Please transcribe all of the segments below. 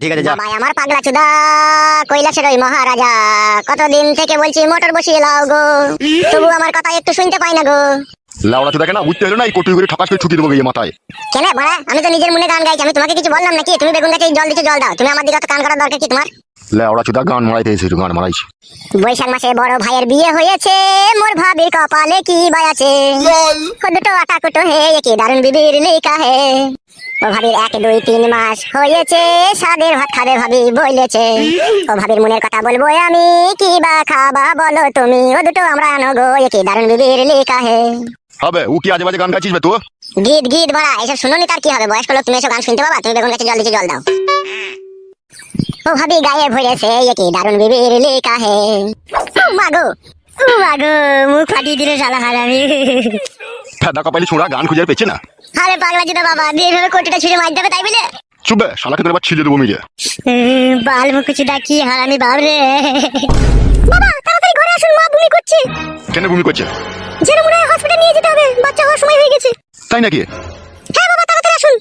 ঠিক আছে যা। ভাই আমার পাগলা চুদা কৈলাসের ওই মহারাজা, কতদিন থেকে বলছি মোটর বসিয়ে লাও গো, তবু আমার কথা একটু শুনতে পাই না গো। লাউড়া চোদা কেন বুঝতে হলো না, এই কটুই করে ঠকাস করে ঠুকিয়ে দেবো গিয়ে মাথায়। কেন বড়া, আমি তো নিজের মনে গান গাইছি, আমি তোমাকে কিছু বললাম নাকি? তুমি বেগুন গাছে জল দিচ্ছ, জল দাও। তুমি আমার দিকে অত কান করার দরকার কি তোমার? লাউড়া চোদা গান মারাইতে এসেছি, গান মারাইছি। বৈশাখ মাসে বড় ভাইয়ের বিয়ে হয়েছে, মোর ভাবির কপালে কি বাই আছে, দুটো আটা কুটো হে কি দারুণ বিবির লেখা হে। ও ভাবির 1 2 3 মাস হয়েছে, সাদের ভাত খাবে ভাবি বলেছে। ও ভাবির মনের কথা বলবো আমি, কি বা খাবা বলো তুমি, ও দুটো আমরা আনো গো কি দারুণ বিবির লেখা হে। হবে ও কি আজে বাজে গান গাইছিস বে তুই? গীত গীত বড়া, এসব শুনোনি তার কি হবে? বয়স্ক লোক, তুমি এসব গান শুনতে পাবা? তুমি বেগুন গাছে জল দিচ্ছ, জল দাও। ও ভাবি গায়ে ভরেছে কি দারুণ বিবির লেখা হে। মাগো মাগো, মুখ ফাটিয়ে দিলে শালা হারামি। ফেদা কপালি ছোড়া গান খুঁজে পেয়েছে না। আরে পাগলা চুদা বাবা, দিয়ে ভেবে কোটিটা ছুঁড়ে মার দেবে তাই বলে? চুপবে শালাকে তোর এবার ছিঁড়ে দেবো মিলে। বাল মুখ চুদা কি হারামি বাবরে। বাবা তাড়াতাড়ি ঘরে আসুন, মা বমি করছে। কেন বমি করছে? যেন মনে হয় হসপিটালে নিয়ে যেতে হবে, বাচ্চা হওয়ার সময় হয়ে গেছে। তাই নাকি? হ্যাঁ বাবা তাড়াতাড়ি আসুন।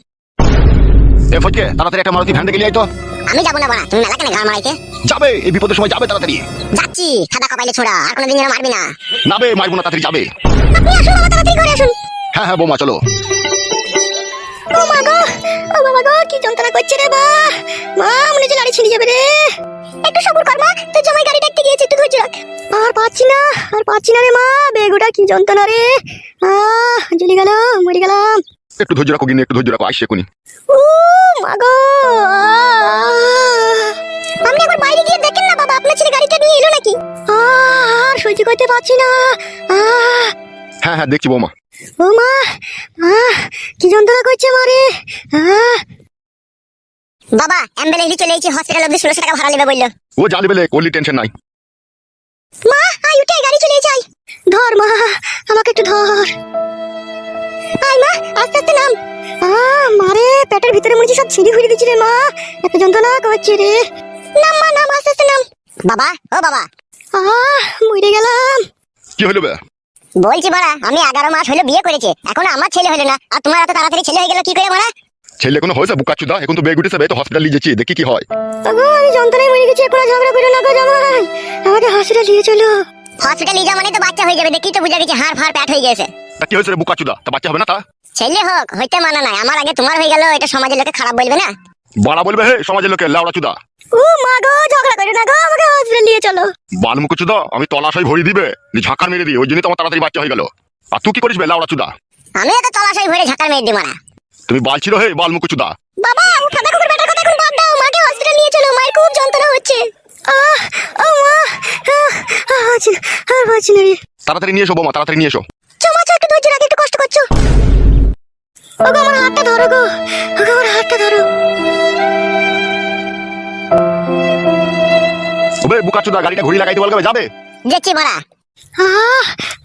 এ ফটকে তাড়াতাড়ি একটা মারুতি ভ্যান ডেকে নিয়ে আয় তো। আমি যাবো না বাবা, তুমি মেলা কেন ঘাড় মারাইতে? যাবে, এই বিপদের সময় যাবে তাড়াতাড়ি। যাচ্ছি, সাদা কপাইলে ছোড়া, আর কোনোদিন যেন মারবি না। না বে, মারবো না, তাড়াতাড়ি যাবে। আপনি আসুন বাবা, তাড়াতাড়ি ঘরে আসুন। হ্যাঁ হ্যাঁ বৌমা চলো। ও মা গো, ও বাবা গো, কি যন্ত্রণা করছে রে বা। মা মনে হচ্ছে লাড়ি ছিঁড়ে যাবে রে। একটু সবুর কর মা, তুই জামাই গাড়ি ডাকতে গিয়েছে, একটু ধৈর্য রাখ। আর পাচ্ছি না রে মা, বেগুটা কি যন্ত্রণা রে। জ্বলে গেল, মরে গেলাম। একটু ধৈর্য রাখো গিনি, একটু ধৈর্য রাখো, আসছে এখনই। ও মা গো, আপনি একবার বাইরে গিয়ে দেখেন না বাবা, আপনার ছেলে গাড়িটা নিয়ে এলো নাকি? আর সহ্য করতে পারছি না। হ্যাঁ হ্যাঁ দেখছি বৌমা। ও মা, কি যন্ত্রণা করছে মারে। বাবা অ্যাম্বুলেন্স চলে এসেছি, হসপিটাল অবধি 1600 টাকা ভাড়া নেবে বললো। ও জানি বেলে, করলি টেনশন নাই। মা আই উঠে, গাড়ি চলে এসেছে। ধর মা, আমাকে একটু ধর। আই মা, আস্তে আস্তে নাম। মারে পেটের ভিতরে মনে হচ্ছে সব ছিঁড়ি ফিরে দিচ্ছে রে মা, এত যন্ত্রণা করছে রে। নাম মা, নাম, আস্তে আস্তে নাম। বাবা ও বাবা, মরে গেলাম। কি হলো বে? বলছি বাড়া, আমি 11 মাস হলো বিয়ে করেছে, এখন আমার ছেলে হলো না, আর তোমার এত তাড়াতাড়ি ছেলে হয়ে গেল কি করে মারা? ছেলে কোনো হয়েছে বুকাচুদা? এখন তো বেগ উঠেছে, তো হসপিটাল নিয়ে যাচ্ছি, দেখি কি হয়। আমি যন্ত্রণায় মরে গেছি, এখন ঝগড়া করে না গো জামাই, আমাকে হসপিটাল নিয়ে চলো। হসপিটাল নিয়ে যাওয়া মানে তো বাচ্চা হয়ে যাবে, দেখি তো বুঝা গেছে হাড় ফাড় প্যাট হয়ে গেছে। তা কি হয়েছে রে বুকাচুদা? তা বাচ্চা হবে না? তা ছেলে হোক হইতে মানা নাই, আমার আগে তোমার হয়ে গেল, এটা সমাজের লোকে খারাপ বলবে না? বাড়া বলবে হে সমাজের লোকে, লাউড়া চুদা। ও মা গো, ঝগড়া করে না গো, আমাকে হসপিটাল নিয়ে চলো। বালমুখ চুদা, আমি তলাশই ভরি দিবে, ঝাঁকার মেরে দিই, ওই জন্যই তো আমার তাড়াতাড়ি বাচ্চা হয়ে গেল। আর তুই কি করিস বে লাউড়া চুদা? আমি তো তলাশাই ভরে ঝাঁকার মেরে দি মারা। তুমি বালছিল হে বালমুখ চুদা। বাবা ও ফাদা কুকুর বেটার কথা এখন বাদ দাও, মাকে হসপিটাল নিয়ে চলো, মায়ের খুব যন্ত্রণা হচ্ছে। ও মা, আর বাঁচি না রে। তাড়াতাড়ি নিয়ে এসো বৌমা, তাড়াতাড়ি নিয়ে এসো। চমা একটু ধৈর্য রাখ, একটু কষ্ট করছো। ওগো আমার হাতটা ধরো গো, ওগো আমার হাতটা ধরো। ওবে বুকাচুদা, গাড়িটা ঘুরি লাগাইতে বলবে, যাবে? যাচ্ছি মারা।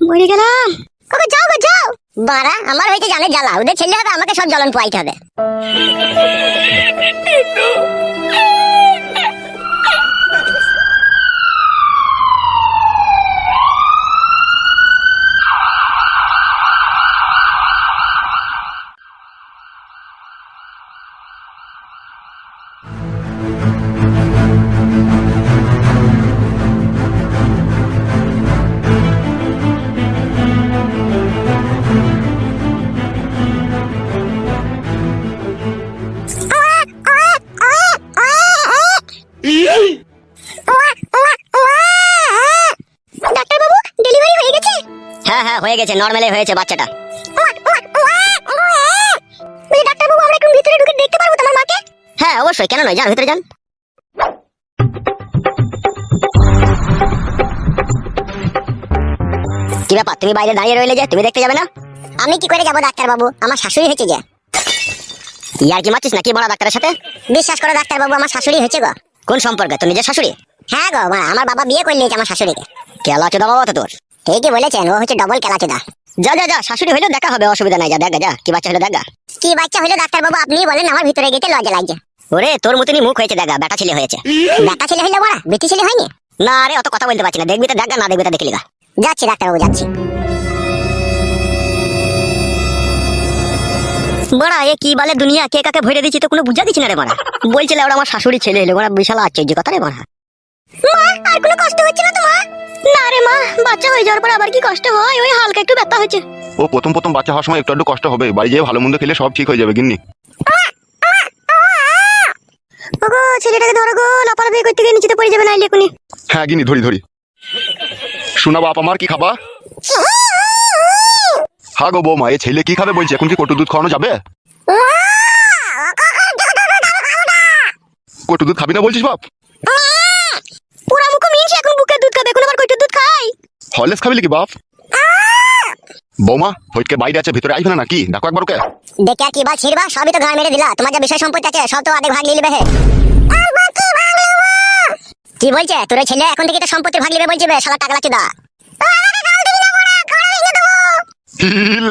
মরে গেলাম। ওগো যাও গো যাও। বাড়া আমার হইতে জানে জ্বালা, ওদের ছেলে হবে, আমাকে সব জ্বলন পোয়াইতে হবে। ডাক্তার বাবু ডেলিভারি হয়ে গেছে? হ্যাঁ হ্যাঁ হয়ে গেছে, নরমালি হয়েছে বাচ্চাটা। ডাক্তার বাবু আমরা একটু ভিতরে ঢুকে দেখতে পারবো তোমার মাকে? হ্যাঁ অবশ্যই, কেন নয়, যান ভিতরে যান। কি ব্যাপার, তুমি বাইরে দাঁড়িয়ে রইলে যে, তুমি দেখতে যাবে না? আমি কি করে যাবো ডাক্তার বাবু, আমার শাশুড়ি হয়েছে যে। ইয়ার কি মারছিস নাকি বড় ডাক্তারের সাথে? বিশ্বাস করো ডাক্তার বাবু, আমার শাশুড়ি হয়েছে গো। কোন সম্পর্কে, তোর নিজের শাশুড়ি? হ্যাঁ গো মা, আমার বাবা বিয়ে করে নিয়েছে আমার শাশুড়িকে। কেলা চোদা বাবা তো তোর। ঠিকই বলেছেন, ও হচ্ছে ডবল কেলাচোদা। যা যা যা, শাশুড়ি হইলেও দেখা হবে, অসুবিধা নাই, যা দেখা যা, কি বাচ্চা হলো দেখা। কি বাচ্চা হলো ডাক্তার বাবু আপনি বলেন, আমার ভিতরে গেতে লজ্জা লাগছে। ওরে তোর মতনই মুখ হয়েছে দেখা, বেটা ছেলে হয়েছে। বেটা ছেলে হইলো বড়া, বেটি ছেলে হয়নি? না রে অত কথা বলতে পারছি না, দেখবি তো দেখা, না দেখবি তো দেখলি গা। যাচ্ছি ডাক্তার বাবু যাচ্ছি। বড়া এ কি বলে দুনিয়া, কে কাকে ভরে দিচ্ছি তো কোনো বুঝা দিচ্ছি না রে বড়া। বলছিলে ওরা আমার শাশুড়ি ছেলে এলো, বড়া বিশাল আশ্চর্য কথা রে বড়া। আর কোনো কষ্ট হচ্ছে না তোমার? না রে মা, বাচ্চা হয়ে যাওয়ার পর আবার কি কষ্ট হয়, ওই হালকা একটু ব্যথা হচ্ছে। ও প্রথম প্রথম বাচ্চা হওয়ার সময় একটু একটু কষ্ট হবে, বাড়ি যেয়ে ভালো মন্দ খেলে সব ঠিক হয়ে যাবে গিন্নি। ওগো ছেলেটাকে ধরো গো, লাফালাফি করতে গিয়ে নিচেতে পড়ে যাবে নাইলে এখনই। হ্যাঁ গিন্নি ধরি ধরি। শোনা বাপ আমার কি খাবা? হ্যাঁ গো বৌমা, এ ছেলে কি খাবে বলছে, এখন কি কটু দুধ খাওয়ানো যাবে? কটু দুধ খাবি না বলছিস বাপ? পুরা মুখ মিনছে, এখন বুকের দুধ খাবে, এখন আবার কইটুর দুধ খাই। হরলিক্স খাবি নাকি বাপ? বৌমা ফটকে বাইরে আছে, ভিতরে আসবে না নাকি? দেখো একবার ওকে। দেখে আর কি বল ছিড়বা, সবই তো ঘর মেরে দিলা। তোমার যা বিষয় সম্পত্তি আছে সব তো অর্ধেক ভাগ নিয়ে নেবে হে। কি বলছে তোর ওই ছেলে এখন থেকে এটা সম্পত্তির ভাগ নেবে বলছে বে, শালা টাকলা চুদা। হিল